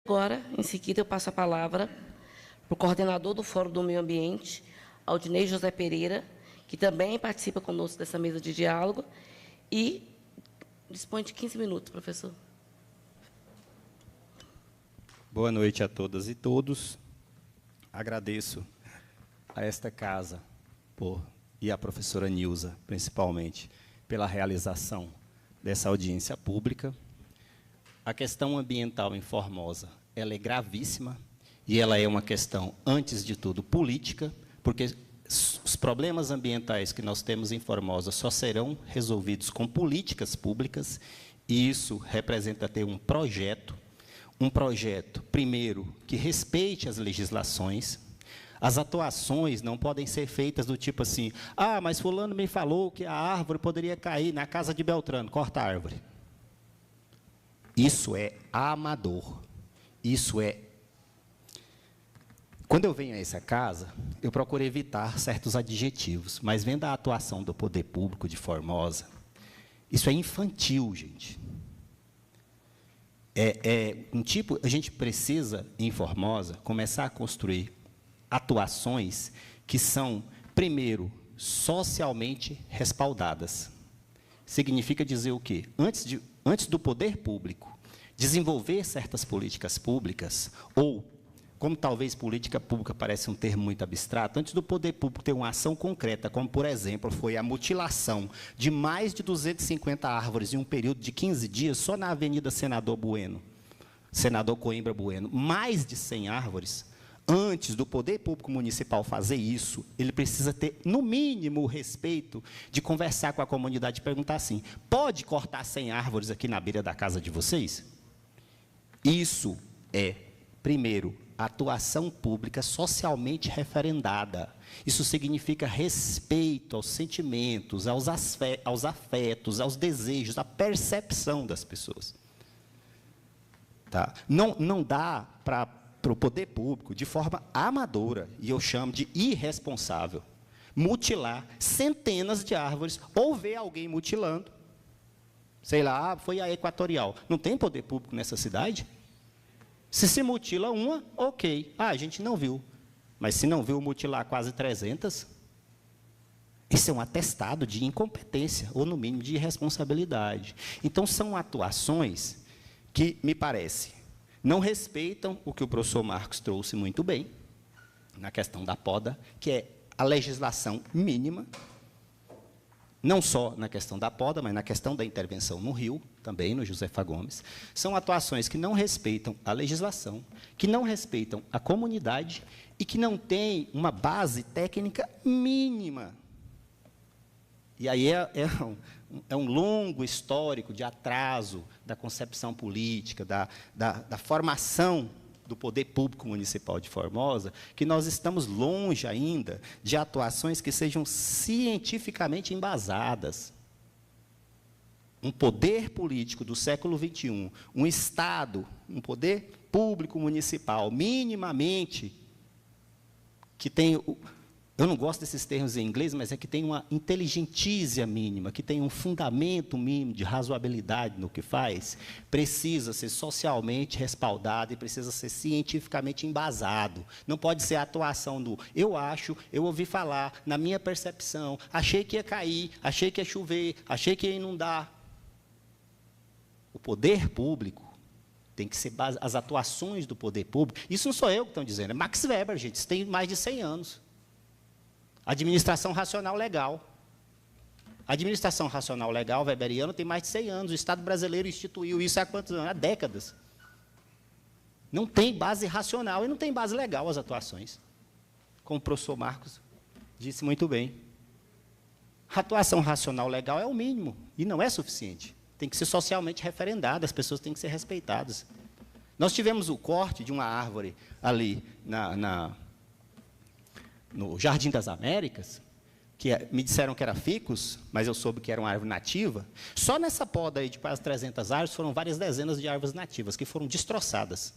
Agora, em seguida, eu passo a palavra para o coordenador do Fórum do Meio Ambiente, Aldinei José Pereira, que também participa conosco dessa mesa de diálogo, e dispõe de 15 minutos, professor. Boa noite a todas e todos. Agradeço a esta casa e à professora Nilza, principalmente, pela realização dessa audiência pública. A questão ambiental em Formosa, ela é gravíssima, e ela é uma questão, antes de tudo, política, porque os problemas ambientais que nós temos em Formosa só serão resolvidos com políticas públicas, e isso representa ter um projeto, primeiro, que respeite as legislações. As atuações não podem ser feitas do tipo assim, mas fulano me falou que a árvore poderia cair na casa de Beltrano, corta a árvore. Isso é amador. Isso é... Quando eu venho a essa casa, eu procuro evitar certos adjetivos, mas vendo a atuação do poder público de Formosa, isso é infantil, gente. A gente precisa, em Formosa, começar a construir atuações que são, primeiro, socialmente respaldadas. Significa dizer o quê? Antes do poder público desenvolver certas políticas públicas, ou, como talvez política pública parece um termo muito abstrato, antes do poder público ter uma ação concreta, como, por exemplo, foi a mutilação de mais de 250 árvores em um período de 15 dias, só na Avenida Senador Coimbra Bueno, mais de 100 árvores. Antes do poder público municipal fazer isso, ele precisa ter, no mínimo, o respeito de conversar com a comunidade e perguntar assim, pode cortar 100 árvores aqui na beira da casa de vocês? Isso é, primeiro, atuação pública socialmente referendada. Isso significa respeito aos sentimentos, aos afetos, aos desejos, à percepção das pessoas. Tá? Não dá para o poder público, de forma amadora, e eu chamo de irresponsável, mutilar centenas de árvores, ou ver alguém mutilando, sei lá, foi a Equatorial. Não tem poder público nessa cidade? Se mutila uma, ok. A gente não viu. Mas se não viu mutilar quase 300, isso é um atestado de incompetência, ou no mínimo de irresponsabilidade. Então, são atuações que, me parece, não respeitam o que o professor Marcos trouxe muito bem, na questão da poda, que é a legislação mínima, não só na questão da poda, mas na questão da intervenção no rio, também no Josefa Gomes. São atuações que não respeitam a legislação, que não respeitam a comunidade e que não têm uma base técnica mínima. E aí é um longo histórico de atraso da concepção política, da formação do poder público municipal de Formosa, que nós estamos longe ainda de atuações que sejam cientificamente embasadas. Um poder político do século XXI, um Estado, um poder público municipal, minimamente, que tem... Eu não gosto desses termos em inglês, mas é que tem uma inteligentícia mínima, que tem um fundamento mínimo de razoabilidade no que faz, precisa ser socialmente respaldado e precisa ser cientificamente embasado. Não pode ser a atuação do eu acho, eu ouvi falar, na minha percepção, achei que ia cair, achei que ia chover, achei que ia inundar. O poder público tem que ser as atuações do poder público. Isso não sou eu que estou dizendo, é Max Weber, gente, isso tem mais de 100 anos. Administração racional legal. A administração racional legal weberiana tem mais de 100 anos. O Estado brasileiro instituiu isso há quantos anos? Há décadas. Não tem base racional e não tem base legal as atuações. Como o professor Marcos disse muito bem. A atuação racional legal é o mínimo e não é suficiente. Tem que ser socialmente referendada, as pessoas têm que ser respeitadas. Nós tivemos o corte de uma árvore ali no Jardim das Américas, que me disseram que era ficus, mas eu soube que era uma árvore nativa. Só nessa poda aí de quase 300 árvores, foram várias dezenas de árvores nativas, que foram destroçadas.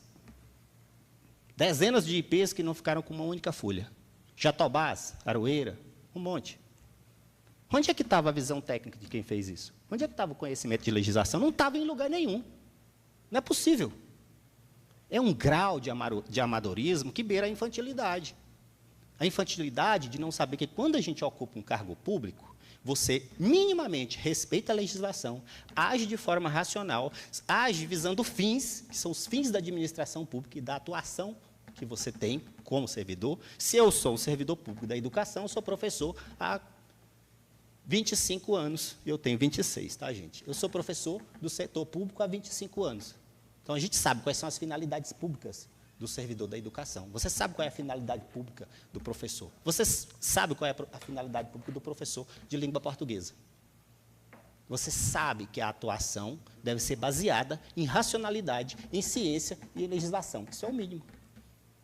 Dezenas de ipês que não ficaram com uma única folha. Jatobás, aroeira, um monte. Onde é que estava a visão técnica de quem fez isso? Onde é que estava o conhecimento de legislação? Não estava em lugar nenhum. Não é possível. É um grau de amadorismo que beira a infantilidade. A infantilidade de não saber que, quando a gente ocupa um cargo público, você minimamente respeita a legislação, age de forma racional, age visando fins, que são os fins da administração pública e da atuação que você tem como servidor. Se eu sou um servidor público da educação, eu sou professor há 25 anos, eu tenho 26, tá, gente? Eu sou professor do setor público há 25 anos. Então, a gente sabe quais são as finalidades públicas do servidor da educação. Você sabe qual é a finalidade pública do professor. Você sabe qual é a finalidade pública do professor de língua portuguesa. Você sabe que a atuação deve ser baseada em racionalidade, em ciência e em legislação. Isso é o mínimo.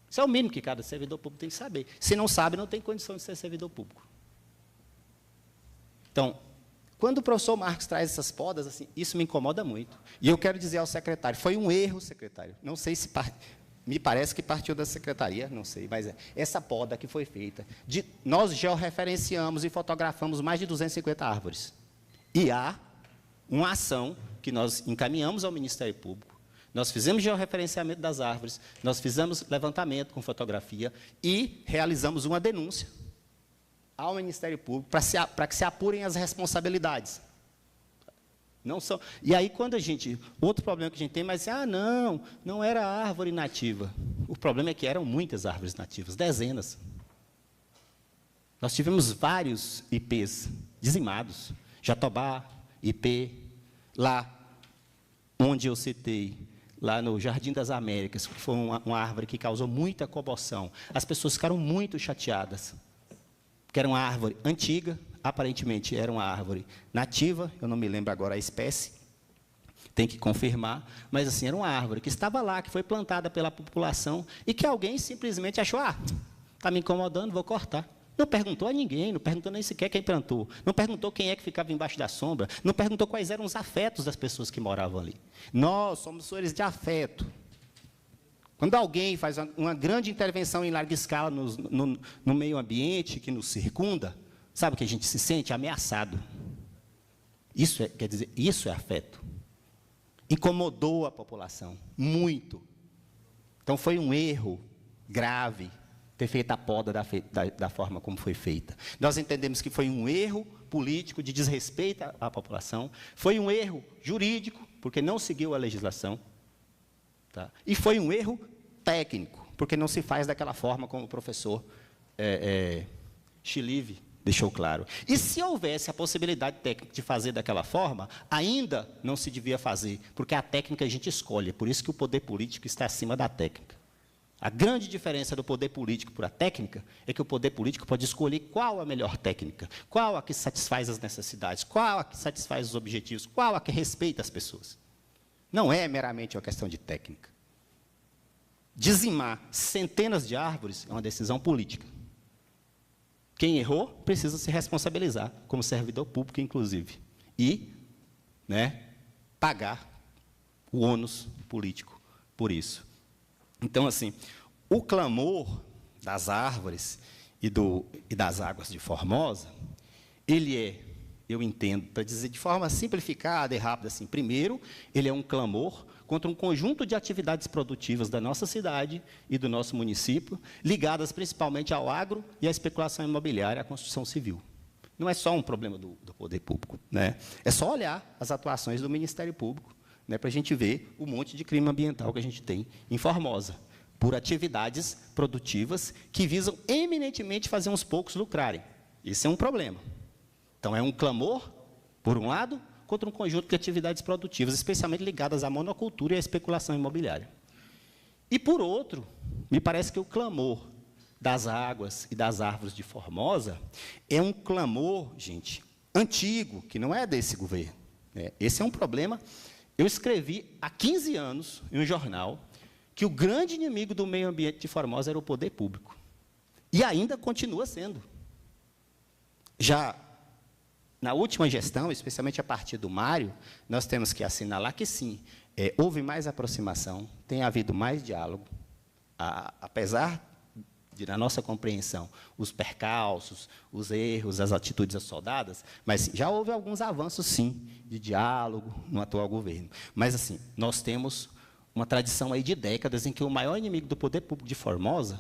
Isso é o mínimo que cada servidor público tem que saber. Se não sabe, não tem condição de ser servidor público. Então, quando o professor Marcos traz essas podas, assim, isso me incomoda muito. E eu quero dizer ao secretário, foi um erro, secretário. Não sei se... Me parece que partiu da secretaria, não sei, mas essa poda que foi feita, nós georreferenciamos e fotografamos mais de 250 árvores. E há uma ação que nós encaminhamos ao Ministério Público, nós fizemos georreferenciamento das árvores, nós fizemos levantamento com fotografia e realizamos uma denúncia ao Ministério Público para que se apurem as responsabilidades. Não são. E aí, quando a gente... Outro problema que a gente tem, mas não era árvore nativa. O problema é que eram muitas árvores nativas, dezenas. Nós tivemos vários IPs dizimados. Jatobá, IP, lá onde eu citei, lá no Jardim das Américas, que foi uma árvore que causou muita comoção. As pessoas ficaram muito chateadas, porque era uma árvore antiga, aparentemente era uma árvore nativa, eu não me lembro agora a espécie, tem que confirmar, mas assim, era uma árvore que estava lá, que foi plantada pela população, e que alguém simplesmente achou, está me incomodando, vou cortar. Não perguntou a ninguém, não perguntou nem sequer quem plantou, não perguntou quem é que ficava embaixo da sombra, não perguntou quais eram os afetos das pessoas que moravam ali. Nós somos senhores de afeto. Quando alguém faz uma grande intervenção em larga escala no meio ambiente que nos circunda, sabe que a gente se sente ameaçado. Quer dizer, isso é afeto. Incomodou a população, muito. Então, foi um erro grave ter feito a poda da forma como foi feita. Nós entendemos que foi um erro político de desrespeito à população, foi um erro jurídico, porque não seguiu a legislação, tá? E foi um erro técnico, porque não se faz daquela forma como o professor Chilive deixou claro. E se houvesse a possibilidade técnica de fazer daquela forma, ainda não se devia fazer, porque a técnica a gente escolhe, por isso que o poder político está acima da técnica. A grande diferença do poder político para a técnica é que o poder político pode escolher qual a melhor técnica, qual a que satisfaz as necessidades, qual a que satisfaz os objetivos, qual a que respeita as pessoas. Não é meramente uma questão de técnica. Dizimar centenas de árvores é uma decisão política. Quem errou precisa se responsabilizar, como servidor público, inclusive, e pagar o ônus político por isso. Então, assim, o clamor das árvores e das águas de Formosa, ele é, eu entendo, para dizer de forma simplificada e rápida, assim, primeiro, ele é um clamor contra um conjunto de atividades produtivas da nossa cidade e do nosso município, ligadas principalmente ao agro e à especulação imobiliária, à construção civil. Não é só um problema do poder público, né? É só olhar as atuações do Ministério Público, para a gente ver o monte de crime ambiental que a gente tem em Formosa, por atividades produtivas que visam eminentemente fazer uns poucos lucrarem. Isso é um problema. Então, é um clamor, por um lado, contra um conjunto de atividades produtivas, especialmente ligadas à monocultura e à especulação imobiliária. E, por outro, me parece que o clamor das águas e das árvores de Formosa é um clamor, gente, antigo, que não é desse governo. Esse é um problema. Eu escrevi há 15 anos em um jornal que o grande inimigo do meio ambiente de Formosa era o poder público. E ainda continua sendo. Já na última gestão, especialmente a partir do Mário, nós temos que assinalar que, sim, houve mais aproximação, tem havido mais diálogo, apesar de, na nossa compreensão, os percalços, os erros, as atitudes assodadas, mas já houve alguns avanços, sim, de diálogo no atual governo. Mas, assim, nós temos uma tradição aí de décadas em que o maior inimigo do poder público de Formosa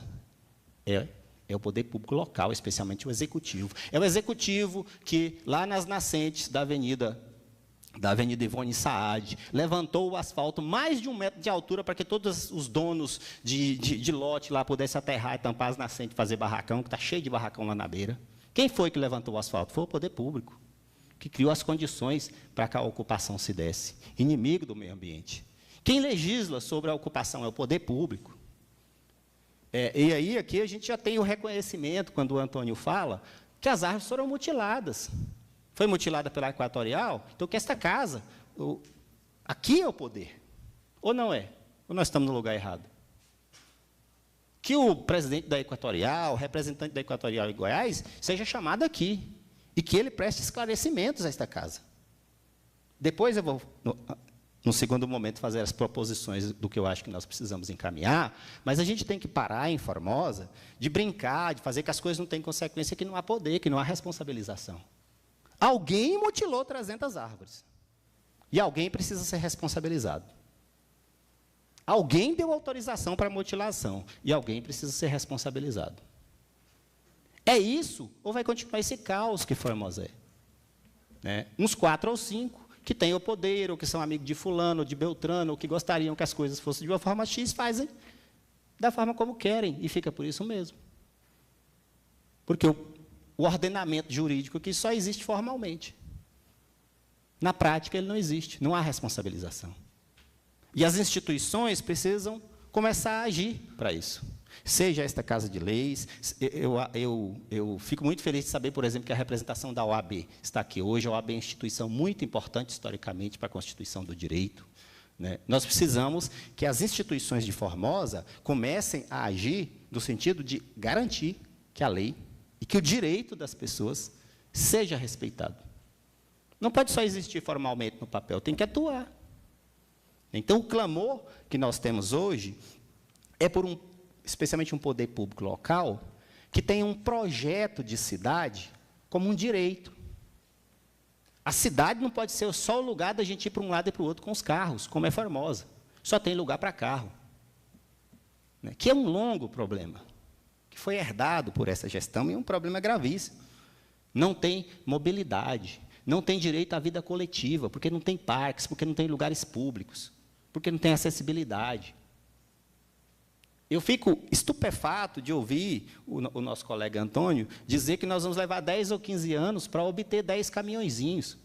é o poder público local, especialmente o executivo. É o executivo que, lá nas nascentes da Avenida Ivone Saad, levantou o asfalto mais de 1 metro de altura para que todos os donos de lote lá pudessem aterrar e tampar as nascentes e fazer barracão, que está cheio de barracão lá na beira. Quem foi que levantou o asfalto? Foi o poder público, que criou as condições para que a ocupação se desse. Inimigo do meio ambiente. Quem legisla sobre a ocupação é o poder público. E aí, aqui, a gente já tem o reconhecimento, quando o Antônio fala, que as árvores foram mutiladas. Foi mutilada pela Equatorial, então que esta casa, aqui é o poder. Ou não é? Ou nós estamos no lugar errado? Que o presidente da Equatorial, o representante da Equatorial em Goiás, seja chamado aqui. E que ele preste esclarecimentos a esta casa. Depois eu vou, no segundo momento, fazer as proposições do que eu acho que nós precisamos encaminhar, mas a gente tem que parar em Formosa de brincar, de fazer que as coisas não têm consequência, que não há poder, que não há responsabilização. Alguém mutilou 300 árvores. E alguém precisa ser responsabilizado. Alguém deu autorização para a mutilação. E alguém precisa ser responsabilizado. É isso? Ou vai continuar esse caos que Formosa é? Né? Uns 4 ou 5 que têm o poder, ou que são amigos de fulano, ou de Beltrano, ou que gostariam que as coisas fossem de uma forma X, fazem da forma como querem. E fica por isso mesmo. Porque o ordenamento jurídico aqui só existe formalmente. Na prática, ele não existe, não há responsabilização. E as instituições precisam começar a agir para isso. Seja esta Casa de Leis, eu fico muito feliz de saber, por exemplo, que a representação da OAB está aqui hoje. A OAB é uma instituição muito importante, historicamente, para a Constituição do Direito. Né? Nós precisamos que as instituições de Formosa comecem a agir no sentido de garantir que a lei e que o direito das pessoas seja respeitado. Não pode só existir formalmente no papel, tem que atuar. Então, o clamor que nós temos hoje é por especialmente um poder público local que tem um projeto de cidade como um direito. A cidade não pode ser só o lugar da gente ir para um lado e para o outro com os carros, como é Formosa. Só tem lugar para carro. Né? Que é um longo problema, que foi herdado por essa gestão e é um problema gravíssimo. Não tem mobilidade, não tem direito à vida coletiva, porque não tem parques, porque não tem lugares públicos, porque não tem acessibilidade. Eu fico estupefato de ouvir o nosso colega Antônio dizer que nós vamos levar 10 ou 15 anos para obter 10 caminhõezinhos.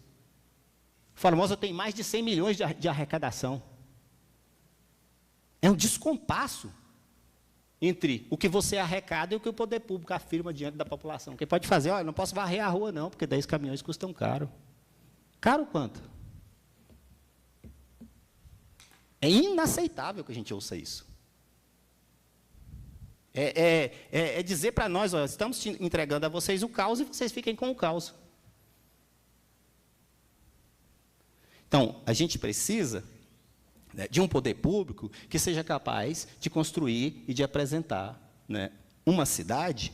Formosa tem mais de 100 milhões de arrecadação. É um descompasso entre o que você arrecada e o que o poder público afirma diante da população. Quem pode fazer, olha, não posso varrer a rua não, porque 10 caminhões custam caro. Caro quanto? É inaceitável que a gente ouça isso. É dizer para nós, olha, estamos entregando a vocês o caos e vocês fiquem com o caos. Então, a gente precisa, né, de um poder público que seja capaz de construir e de apresentar, né, uma cidade,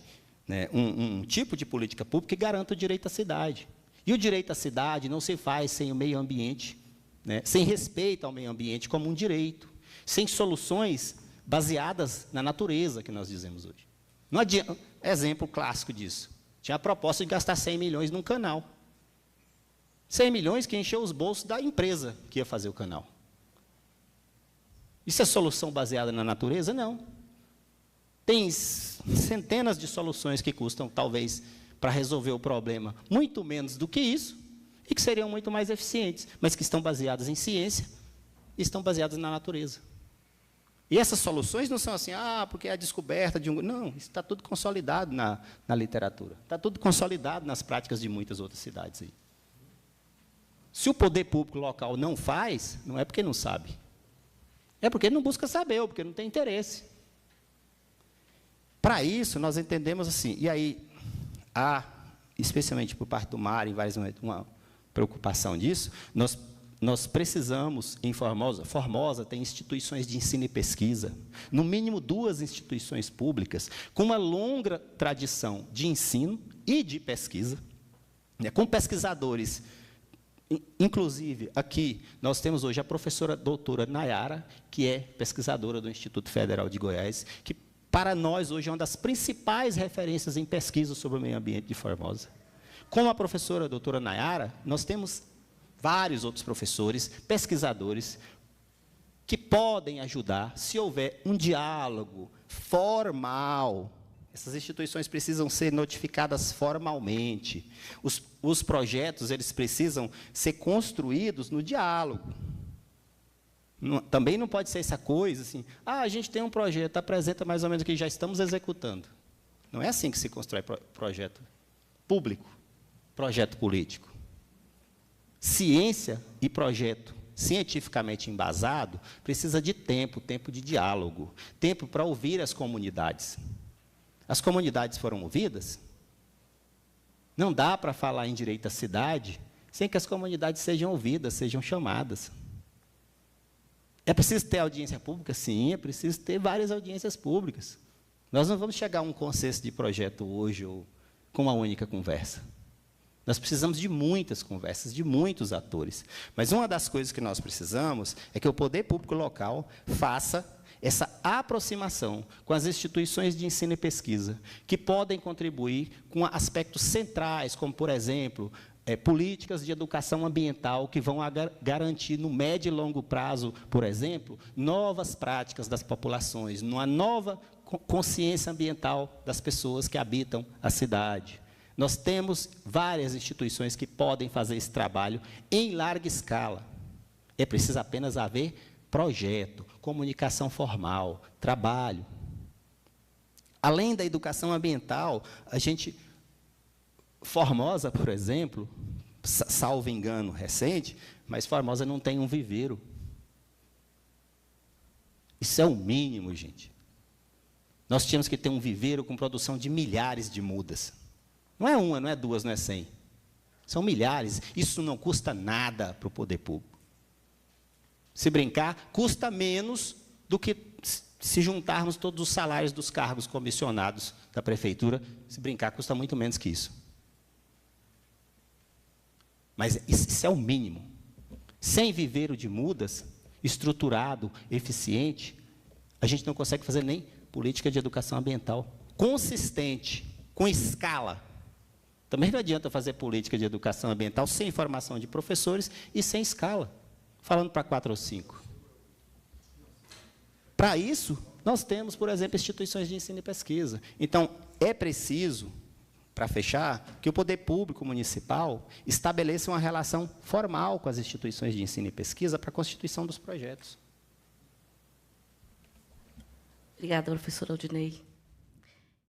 né, um tipo de política pública que garanta o direito à cidade. E o direito à cidade não se faz sem o meio ambiente, né, sem respeito ao meio ambiente como um direito, sem soluções baseadas na natureza, que nós dizemos hoje. Não adianta, exemplo clássico disso. Tinha a proposta de gastar 100 milhões num canal. 100 milhões que encheu os bolsos da empresa que ia fazer o canal. Isso é solução baseada na natureza? Não. Tem centenas de soluções que custam, talvez, para resolver o problema, muito menos do que isso, e que seriam muito mais eficientes, mas que estão baseadas em ciência e estão baseadas na natureza. E essas soluções não são assim, porque é a descoberta de um... Não, isso está tudo consolidado na literatura. Está tudo consolidado nas práticas de muitas outras cidades aí. Se o poder público local não faz, não é porque não sabe. É porque não busca saber, ou porque não tem interesse. Para isso, nós entendemos assim, e aí há, especialmente por parte do MAR, em vários momentos, uma preocupação disso, nós precisamos, em Formosa tem instituições de ensino e pesquisa, no mínimo 2 instituições públicas, com uma longa tradição de ensino e de pesquisa, né, com pesquisadores Inclusive, aqui, nós temos hoje a professora doutora Nayara, que é pesquisadora do Instituto Federal de Goiás, que, para nós, hoje, é uma das principais referências em pesquisa sobre o meio ambiente de Formosa. Com a professora doutora Nayara, nós temos vários outros professores, pesquisadores, que podem ajudar, se houver um diálogo formal. Essas instituições precisam ser notificadas formalmente. Os projetos, eles precisam ser construídos no diálogo. Também não pode ser essa coisa assim, a gente tem um projeto, apresenta mais ou menos o que já estamos executando. Não é assim que se constrói projeto público, projeto político. Ciência e projeto cientificamente embasado precisa de tempo de diálogo, tempo para ouvir as comunidades. As comunidades foram ouvidas? Não dá para falar em direito à cidade sem que as comunidades sejam ouvidas, sejam chamadas. É preciso ter audiência pública? Sim, é preciso ter várias audiências públicas. Nós não vamos chegar a um consenso de projeto hoje ou com uma única conversa. Nós precisamos de muitas conversas, de muitos atores. Mas uma das coisas que nós precisamos é que o poder público local faça essa aproximação com as instituições de ensino e pesquisa, que podem contribuir com aspectos centrais, como, por exemplo, políticas de educação ambiental, que vão garantir, no médio e longo prazo, por exemplo, novas práticas das populações, uma nova consciência ambiental das pessoas que habitam a cidade. Nós temos várias instituições que podem fazer esse trabalho em larga escala. É preciso apenas haver projeto, comunicação formal, trabalho. Além da educação ambiental, Formosa, por exemplo, salvo engano recente, mas Formosa não tem um viveiro. Isso é o mínimo, gente. Nós tínhamos que ter um viveiro com produção de milhares de mudas. Não é uma, não é duas, não é 100. São milhares. Isso não custa nada para o poder público. Se brincar, custa menos do que se juntarmos todos os salários dos cargos comissionados da prefeitura. Se brincar, custa muito menos que isso. Mas isso é o mínimo. Sem viveiro de mudas, estruturado, eficiente, a gente não consegue fazer nem política de educação ambiental consistente, com escala. Também não adianta fazer política de educação ambiental sem formação de professores e sem escala, falando para 4 ou 5. Para isso, nós temos, por exemplo, instituições de ensino e pesquisa. Então, é preciso, para fechar, que o poder público municipal estabeleça uma relação formal com as instituições de ensino e pesquisa para a constituição dos projetos. Obrigada, professora Aldiney.